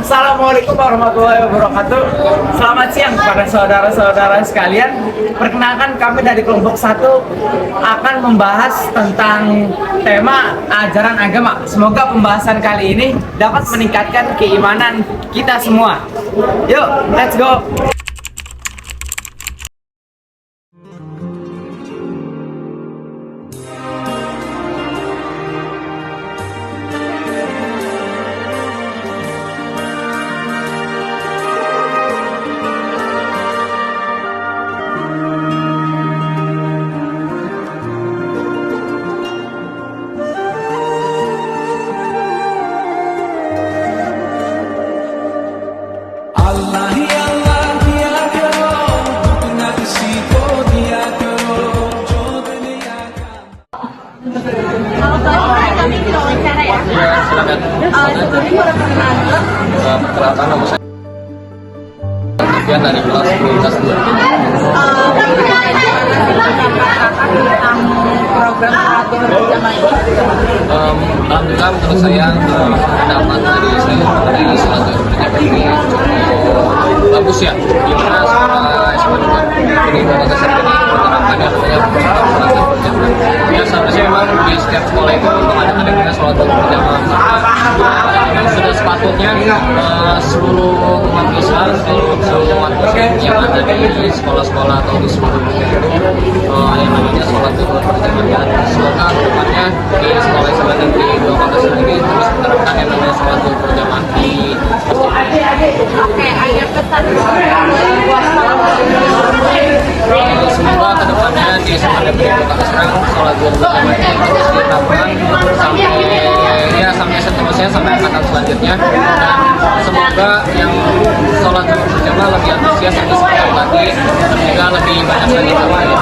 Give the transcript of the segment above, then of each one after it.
Assalamualaikum warahmatullahi wabarakatuh. Selamat siang kepada saudara-saudara sekalian. Perkenalkan, kami dari kelompok 1 akan membahas tentang tema ajaran agama. Semoga pembahasan kali ini dapat meningkatkan keimanan kita semua. Yuk, let's go. Kami diwawancara ya. Silakan. Sebelumnya boleh perkenalan dulu. Perkenalkan, nama saya Sofian dari kelas 10 kelas 2. Tentang program sholat zuhur berjamaah ini. Alhamdulillah menurut saya pendapat dari saya mengenai sholat zuhur berjamaah ini cukup bagus ya. Gimana sekolah SMA ini Kota Dasar ini menerapkan yang namanya sholat zuhur berjamaah. Ya seharusnya memang di setiap sekolah itu mengadakan dengan sholat zuhur berjamaah. Sudah sepatutnya seluruh umat Islam, seluruh umat Muslim yang ada di sekolah-sekolah atau di seluruh dunia itu yang namanya sholat zuhur berjamaah. Semoga kedepannya di sekolah Islam negeri Kota Dasar ini terus menerapkan yang namanya sholat zuhur berjamaah di Oke, ada pesan semoga kedepannya di SMA negeri Kota Dasar sholat zuhur berjamaah ini terus diterapkan sampai seterusnya sampai angkatan selanjutnya, dan semoga yang sholat zuhur berjamaah lebih antusias, lebih semangat lagi, dan juga lebih banyak lagi tambahannya.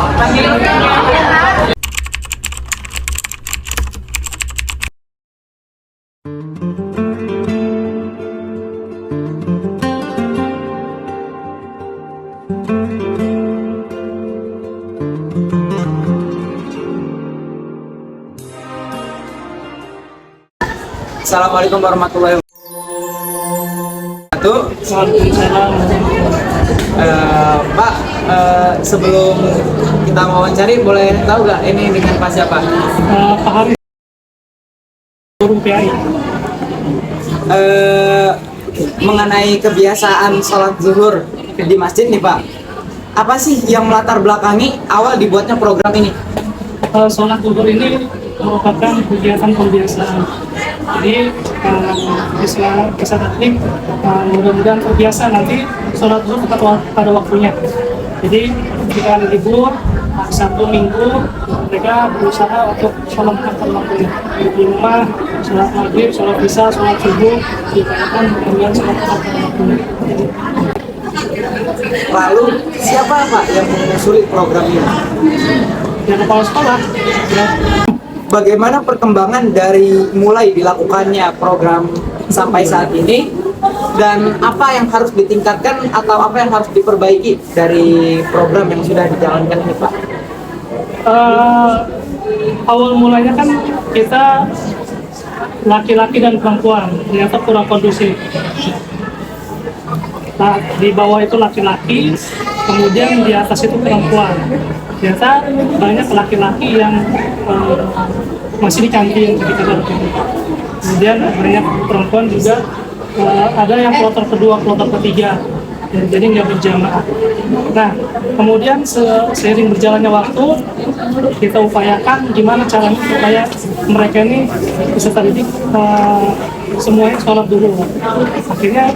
Assalamualaikum warahmatullahi wabarakatuh. Pak, sebelum kita wawancari, boleh tahu nggak ini dengan Pak siapa? Pak Hari Forum PAI. Mengenai kebiasaan sholat zuhur di masjid nih Pak, apa sih yang melatar belakangi awal dibuatnya program ini? Sholat zuhur ini merupakan kegiatan pembiasaan. Jadi Islam kesadaran mudah-mudahan terbiasa nanti sholat zuhur pada waktunya. Jadi jika libur Sabtu Minggu, mereka berusaha untuk sholat pada waktunya. Di rumah sholat maghrib, sholat isya, sholat subuh diupayakan mudah-mudahan sholat pada waktunya. Lalu siapa Pak yang mengusuli program ini? Ya, kepala sekolah. Ya. Bagaimana perkembangan dari mulai dilakukannya program sampai saat ini, dan apa yang harus ditingkatkan atau apa yang harus diperbaiki dari program yang sudah dijalankan ini Pak? Awal mulanya kan kita laki-laki dan perempuan, ternyata kurang kondusif. Nah, di bawah itu laki-laki, kemudian di atas itu perempuan. Ternyata banyak laki-laki yang masih di kantin ketika itu. Kemudian banyak perempuan juga ada yang kloter kedua, kloter ketiga, jadi nggak berjamaah. Nah, kemudian seiring berjalannya waktu, kita upayakan gimana caranya supaya mereka ini bisa terdidik semuanya sholat dulu. Akhirnya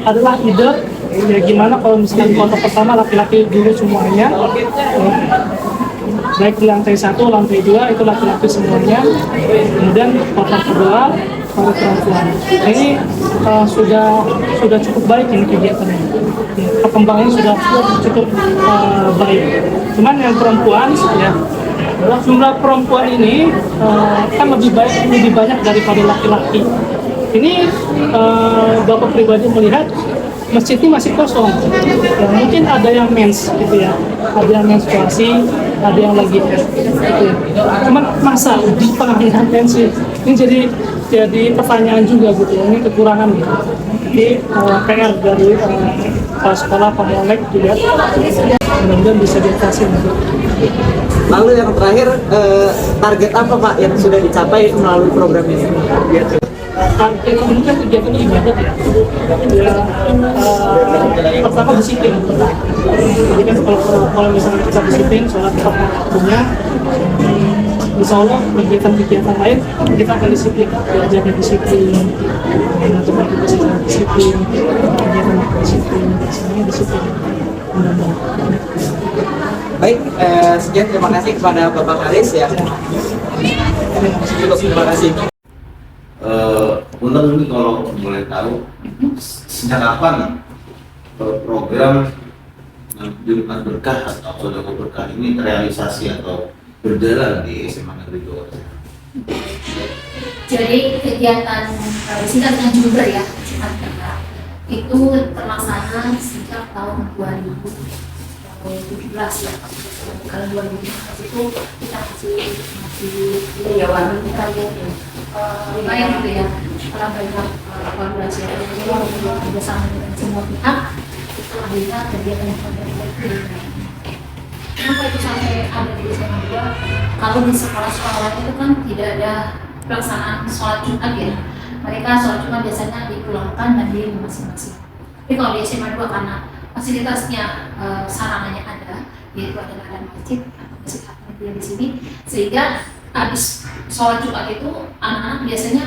adalah ide ya gimana kalau misalkan kloter pertama laki-laki dulu semuanya, baik di lantai 1, lantai 2 itu laki-laki semuanya, kemudian kloter kedua baru perempuan. Ini sudah cukup baik ini kegiatannya. Perkembangannya sudah cukup baik. Cuman yang perempuan ya, jumlah perempuan ini kan lebih banyak daripada laki-laki. Ini Bapak pribadi melihat masjid ini masih kosong. Ya, mungkin ada yang mens gitu ya, ada yang menstruasi, ada yang lagi gitu ya. Cuman masa di tengah menstruasi ini jadi jadi pertanyaan juga gitu, ini kekurangan gitu. Jadi PR dari kepala sekolah Poltek juga mudah-mudahan bisa diatasi gitu. Lalu yang terakhir, target apa Pak yang sudah dicapai melalui program ini? Target ini kan kegiatannya ibadah ya. Pertama disiplin. Jadi kan kalau misalnya kita disiplin, sholat tetap waktunya, insya Allah kegiatan-kegiatan lain kita akan disiplin, belajarnya disiplin, teman juga secara disiplin, kegiatan disiplin, semuanya disiplin. Mudah-mudahan. Baik, sekian terima kasih kepada Bapak Haris ya. Terima kasih. Undang ini kalau boleh tahu sejak kapan program Jumat Berkah atau Sedekah Berkah ini terrealisasi atau berjalan di SMA Negeri 2? Jadi kegiatan disingkat dengan Jumber ya, Jumat Berkah itu terlaksana sejak tahun 2017 ya. Kalau 2017 itu kita masih karyawan kita lumayan gitu ya, setelah banyak kolaborasi bersama dengan semua pihak, itu akhirnya kegiatan yang kenapa itu sampai ada di SMA 2? Kalau di sekolah-sekolah lain itu kan tidak ada pelaksanaan sholat Jumat ya. Mereka sholat Jumat biasanya dipulangkan dan di masing-masing. Tapi kalau di SMA 2 karena fasilitasnya sarananya ada, yaitu ada masjid atau masjid yang di sini, sehingga habis sholat Jumat itu anak-anak biasanya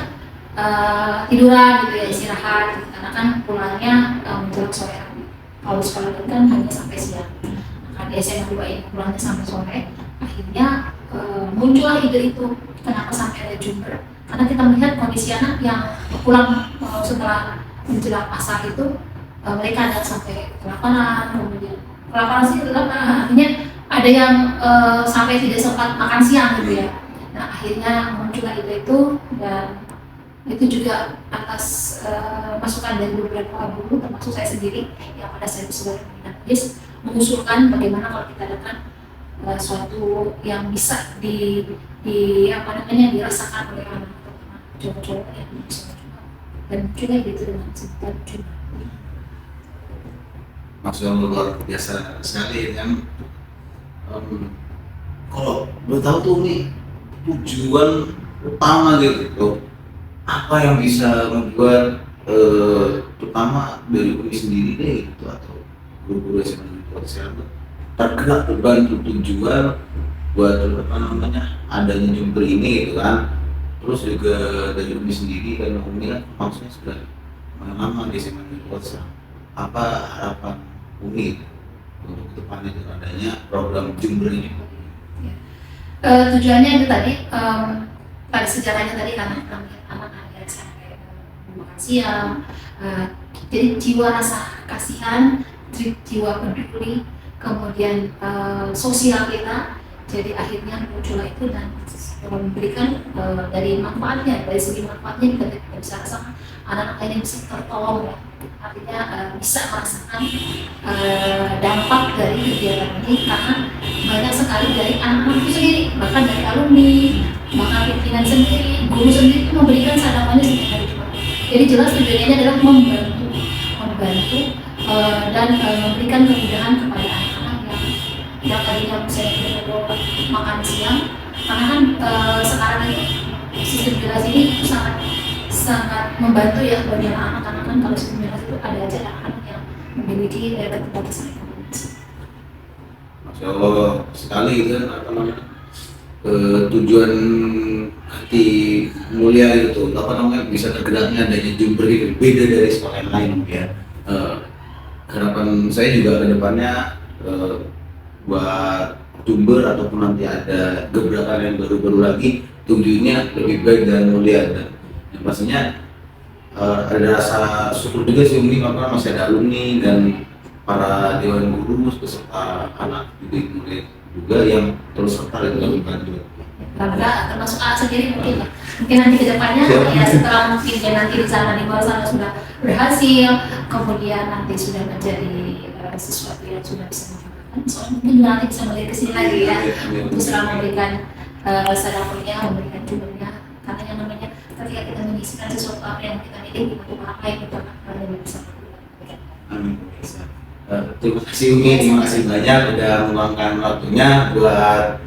tiduran gitu ya, istirahat gitu. Karena kan pulangnya menjelang sore hari. Kalau sekolah itu kan hanya sampai siang. Nah, di SMA 2 ini pulangnya sampai sore. Akhirnya muncullah ide itu, kenapa sampai ada Jumber? Karena kita melihat kondisi anak yang pulang setelah menjelang asar itu, mereka ada sampai kelaparan, kemudian kelaparan sih artinya ada yang sampai tidak sempat makan siang gitu ya. Nah akhirnya muncullah ide itu, dan itu juga atas masukan dari beberapa guru termasuk saya sendiri yang pada saya sebagai pembina medis mengusulkan bagaimana kalau kita datang suatu yang bisa dirasakan oleh anak cowok-cowok yang bisa dan juga gitu dengan sebutan Jumat. Maksudnya luar biasa sekali kan. Kalau boleh tahu tuh nih tujuan utama gitu, apa yang bisa membuat terutama dari Uni sendiri deh gitu, atau guru-guru SMA itu tergerak terbantu tujuan buat apa namanya adanya Jumper ini gitu kan. Terus juga dari Uni sendiri dan Uni kan maksudnya sudah lama di SMA itu, apa harapan Uni untuk kedepannya dengan adanya program Jumper ini? Tujuannya itu tadi, pada sejarahnya tadi karena kita melihat anak-anak yang sampai makan siang, jadi jiwa rasa kasihan, jiwa peduli, kemudian sosial kita, jadi akhirnya muncullah itu dan memberikan dari manfaatnya, dari segi manfaatnya kita bisa rasakan anak-anak ini bisa tertolong ya. Artinya bisa merasakan dampak dari kegiatan ini karena banyak sekali dari anak-anak itu sendiri, bahkan dari alumni, bahkan pimpinan sendiri, guru sendiri itu memberikan sadapannya setiap hari Jumat. Jadi jelas tujuannya adalah membantu dan memberikan kemudahan kepada anak-anak yang tadinya misalnya tidak makan siang, karena kan sekarang ini sistem jelas ini sangat membantu ya bagi anak-anak kan. Kalau sistem jelas itu ada aja anak-anak yang memiliki keterbatasan ekonomi. Masya Allah sekali kan, apa namanya tujuan hati mulia itu, apa namanya bisa tergeraknya adanya Jumper ini beda dari sekolah yang lain ya. Harapan saya juga ke depannya buat Jumper ataupun nanti ada gebrakan yang baru-baru lagi tujuannya lebih baik dan mulia, dan yang pastinya ada rasa syukur juga sih Umi karena masih ada alumni dan para dewan guru beserta anak didik murid juga yang terus serta dalam membantu. Karena termasuk anak sendiri mungkin nanti ke depannya ya setelah mungkin dia nanti di sana di bawah sana sudah berhasil, kemudian nanti sudah menjadi sesuatu yang sudah bisa menggunakan, soalnya mungkin juga nanti bisa melihat kesini lagi ya untuk selalu memberikan sedekahnya, memberikan jumlahnya, karena yang namanya ketika kita mengisikan sesuatu apa yang kita miliki, apa yang kita lakukan dan bisa lakukan. Amin. Terima kasih Umi, terima kasih banyak udah meluangkan waktunya buat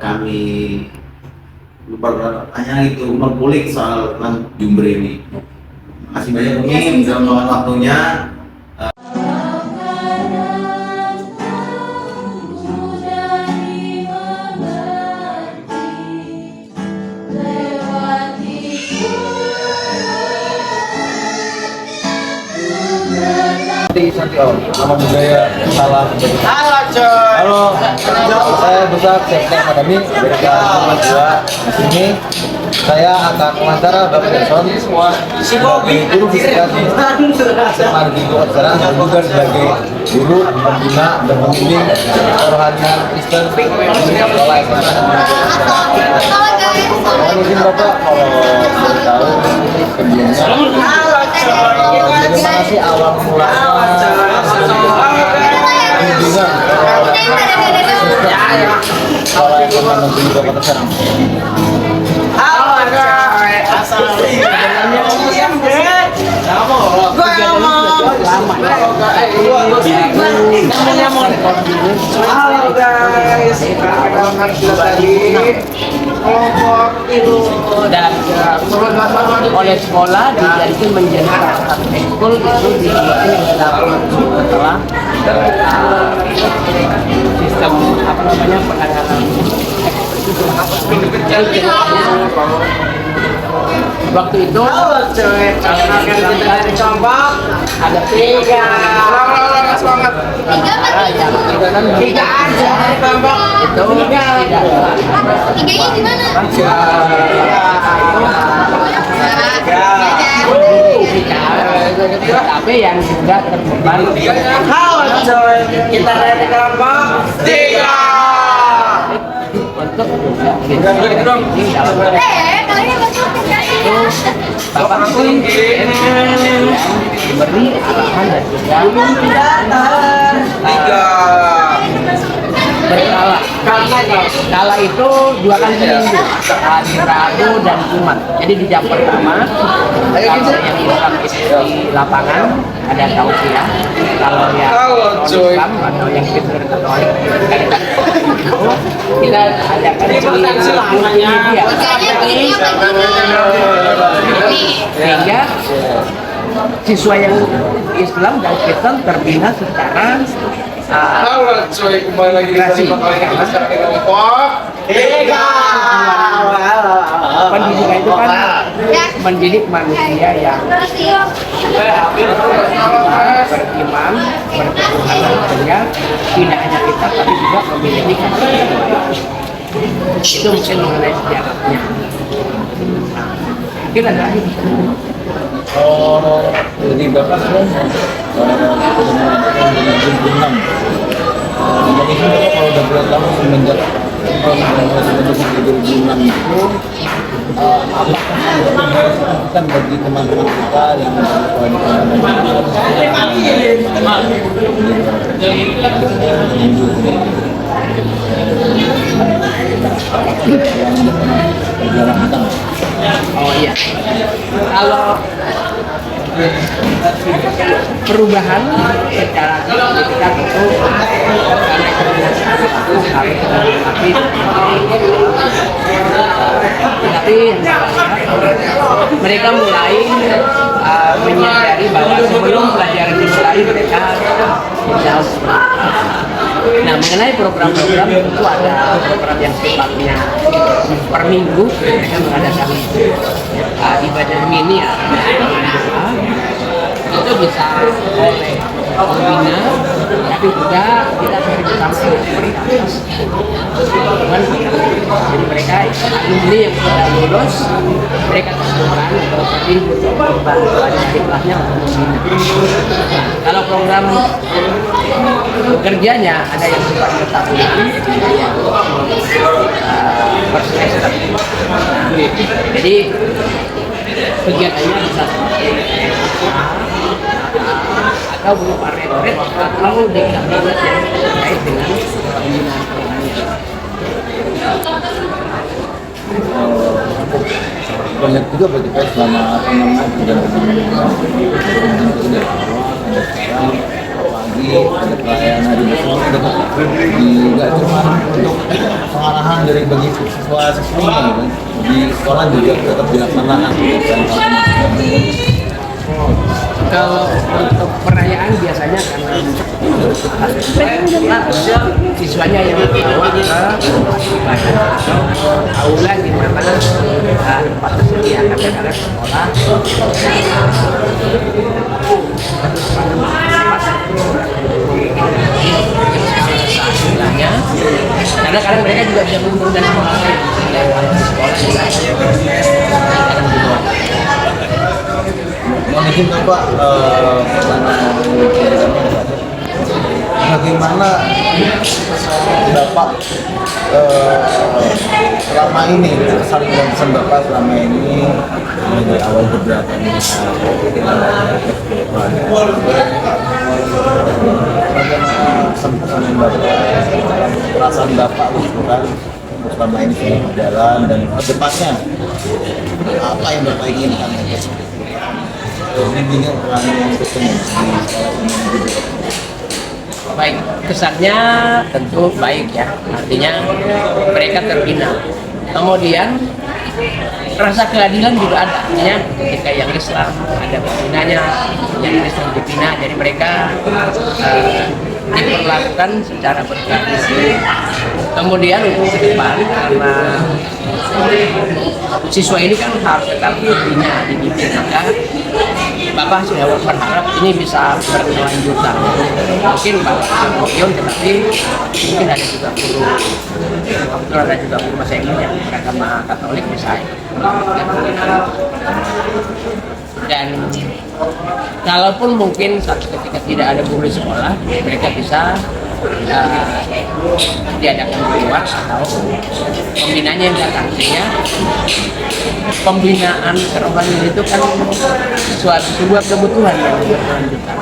kami bertanya itu mempulik soal tentang Jumbre ini. Terima kasih banyak Umi udah meluangkan waktunya. Nama budaya salam. Halo coy. Halo, saya Busak Sektor Akademi dari kelas 2. Di sini saya akan mewawancara Bapak Gerson sebagai guru fisika di SMA Negeri Aksara dan juga sebagai guru pembina dan pembimbing kerohanian Kristen di sekolah SMA. Mohon izin Bapak kalau boleh tahu sebelumnya bagaimana sih awal mulanya bimbingan sekolah SMA Negeri Bapak Serang. Halo coy. Halo guys, perkenalkan dari kelompok itu dan oleh sekolah dijadikan menjadi salah satu ekskul itu dibikin setelah sistem apa namanya penanganan waktu itu karena kita dari kelompok ada tiga semangat tiga aja dari kelompok itu Tiganya di mana? tapi yang juga terbeban. Halo coy, kita dari kelompok tiga untuk Kalian betul tidak? Bapak diberi arahan dan juga tiga berkala. Kala itu 2 kali seminggu, hari Rabu dan Jumat. Jadi di jam pertama, kalau yang Islam di lapangan ada tausiah, kalau yang Islam atau yang Kristen Katolik kita adakan multimedia. Sehingga siswa yang Islam dan Kristen terbina secara Halo cuy, kembali lagi di kelompok tiga. Pendidikan itu kan mendidik manusia yang beriman, berketuhanan, sehingga tidak hanya kita tapi juga memiliki itu mungkin mengenai sejarahnya. Kita lagi. Oh, jadi Bapak kan dengan 2006. Jadi Bapak kalau udah berapa tahun semenjak 2006 itu kan bagi teman-teman kita yang Oh iya, kalau perubahan secara signifikan itu tapi mereka mulai menyadari bahwa sebelum pelajaran dimulai mereka jauh. Nah, mengenai program-program itu ada program yang sifatnya per minggu mereka mengadakan ibadah mini ya. Itu bisa oleh pembina, tapi juga kita bersama mereka. Jadi mereka alumni yang sudah lulus, mereka temukan berarti bantu adik-adiknya untuk membina. Kalau program kerjanya ada yang sifatnya tahunan, per semester. Jadi kegiatannya bisa seperti atau berupa retret atau deklarasi yang terkait dengan pembinaan kerohanian. banyak juga bagi saya selama apa namanya tidak pagi ada pelayanan di semua nggak cuma untuk pengarahan dari bagi siswa-siswinya gitu. Di sekolah juga tetap dilaksanakan Kalau untuk perayaan biasanya karena siswanya yang membawa ke aula di mana tempat tersedia kadang-kadang sekolah istilahnya karena kadang mereka juga bisa kumpul dan sekolah mungkin Pak bagaimana Bapak selama ini kesan dan pesan Bapak selama ini dari awal beberapa ini bagaimana pesan-pesan Bapak perasaan Bapak kan selama ini sudah berjalan dan kedepannya apa yang Bapak inginkan bimbingan pengalaman ketemu di sekolah ini juga. Baik, kesannya tentu baik ya, artinya mereka terbina. Kemudian rasa keadilan juga ada, artinya ketika yang Islam ada pembinanya, yang Islam dibina, jadi mereka diperlakukan secara bertradisi. Kemudian untuk ke depan karena siswa ini kan harus tetap dibina, dibimbing, maka Bapak sudah berharap ini bisa berkelanjutan. Mungkin Bapak Mokion, tetapi mungkin ada juga guru, kebetulan ada juga guru bahasa Inggris yang beragama Katolik bisa dan kalaupun mungkin suatu ketika tidak ada guru di sekolah, mereka bisa diadakan keluar atau pembinanya yang datang. Artinya pembinaan kerohanian itu kan sebuah kebutuhan yang berkelanjutan.